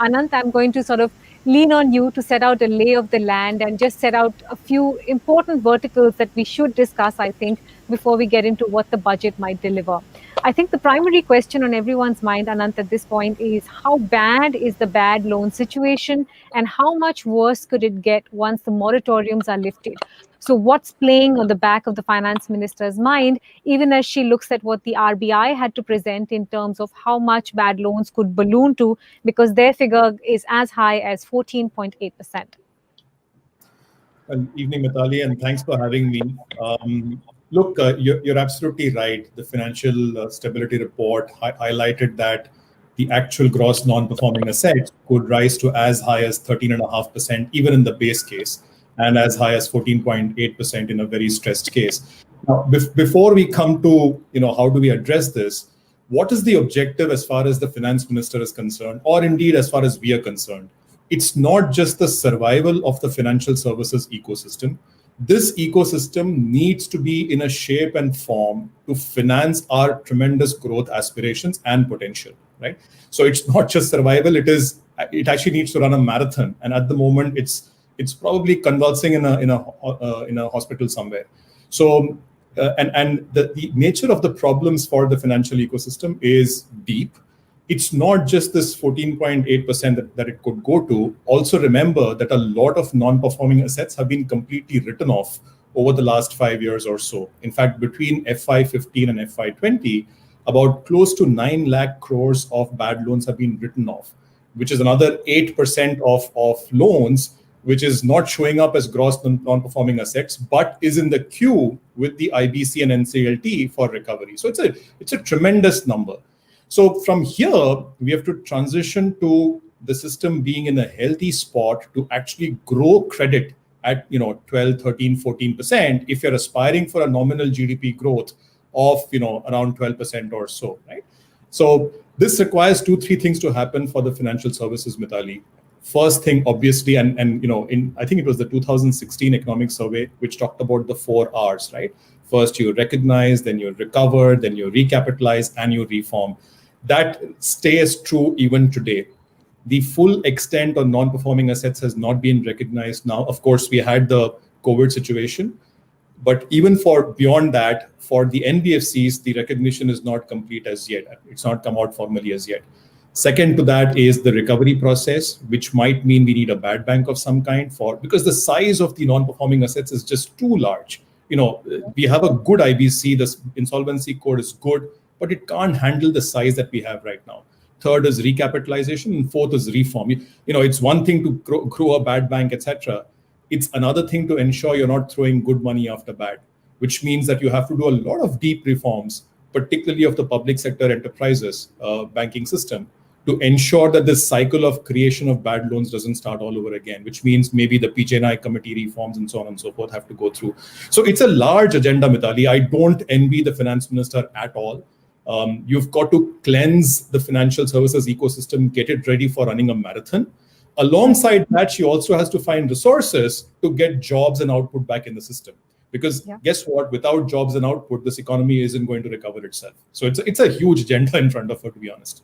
Ananth, I'm going to sort of lean on you to set out a lay of the land and just set out a few important verticals that we should discuss, I think, before we get into what the budget might deliver. I think the primary question on everyone's mind, Ananth, at this point is how bad is the bad loan situation and how much worse could it get once the moratoriums are lifted? So, what's playing on the back of the finance minister's mind, even as she looks at what the RBI had to present in terms of how much bad loans could balloon to, because their figure is as high as 14.8%. Good evening, Mitali, and thanks for having me. Look, you're absolutely right. The financial stability report highlighted that the actual gross non-performing assets could rise to as high as 13.5%, even in the base case, and as high as 14.8% in a very stressed case. Now, before we come to how do we address this, what is the objective as far as the finance minister is concerned, or indeed as far as we are concerned? It's not just the survival of the financial services ecosystem. This ecosystem needs to be in a shape and form to finance our tremendous growth aspirations and potential, right? So it's not just survival, it actually needs to run a marathon. And at the moment, it's probably convulsing in a hospital somewhere. So and the nature of the problems for the financial ecosystem is deep. It's not just this 14.8% that it could go to. Also remember that a lot of non-performing assets have been completely written off over the last 5 years or so. In fact, between FY15 and FY20, about close to 9 lakh crores of bad loans have been written off, which is another 8% of loans, which is not showing up as gross non-performing assets, but is in the queue with the IBC and NCLT for recovery. So it's a tremendous number. So from here, we have to transition to the system being in a healthy spot to actually grow credit at 12, 13, 14% if you're aspiring for a nominal GDP growth of around 12% or so, right? So this requires 2-3 things to happen for the financial services, Mitali. First thing, obviously, and I think it was the 2016 economic survey which talked about the 4 R's, right? First, you recognize, then you recover, then you recapitalize, and you reform. That stays true even today. The full extent of non-performing assets has not been recognized now. Of course, we had the COVID situation, but even for beyond that, for the NBFCs, the recognition is not complete as yet. It's not come out formally as yet. Second to that is the recovery process, which might mean we need a bad bank of some kind because the size of the non-performing assets is just too large. We have a good IBC, the insolvency code is good, but it can't handle the size that we have right now. Third is recapitalization, and fourth is reform. It's one thing to grow a bad bank, etc. It's another thing to ensure you're not throwing good money after bad, which means that you have to do a lot of deep reforms, particularly of the public sector enterprises banking system, to ensure that this cycle of creation of bad loans doesn't start all over again, which means maybe the PJNI committee reforms and so on and so forth have to go through. So it's a large agenda, Mitali. I don't envy the finance minister at all. You've got to cleanse the financial services ecosystem, get it ready for running a marathon. Alongside that, she also has to find resources to get jobs and output back in the system. Because guess what? Without jobs and output, this economy isn't going to recover itself. So it's a huge agenda in front of her, to be honest.